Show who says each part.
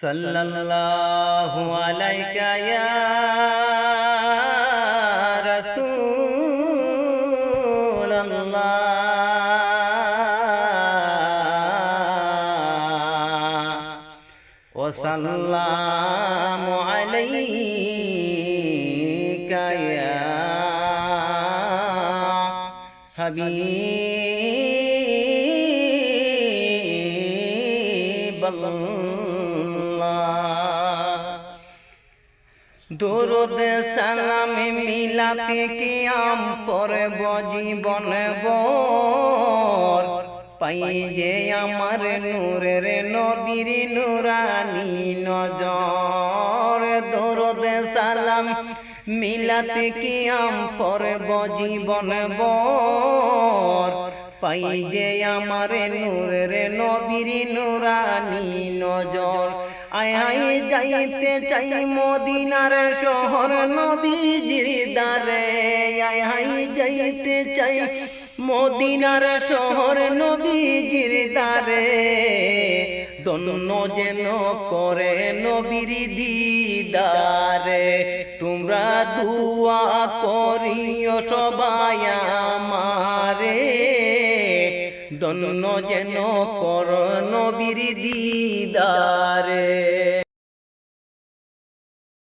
Speaker 1: সাল্লাল্লাহু আলাইকা ইয়া রাসূলাল্লাহ ওয়া সাল্লামু আলাইকা ইয়া হাবিবাল্লাহ। দুরুদ সালাম মিলাতে কিয়াম পড়ব জীবন ভর, পাই যে আমার নূরের নবীর নুরানি নজর। দুরুদ সালাম মিলাতে কিয়াম পড়ব জীবন ভর, পাই যে আমার নূরের নবীর নুরানি নজর। আয় আয় যাইতে চাই মদিনার শহর নবীজির দারে, আয় আয় যাইতে চাই মদিনার শহর নবীজির দারে। ধন্য যেন করে নবীর দিদারে, তোমরা দুয়া করিও সবাই আমারে। ধন্য যেন কর নবীর দিদারে।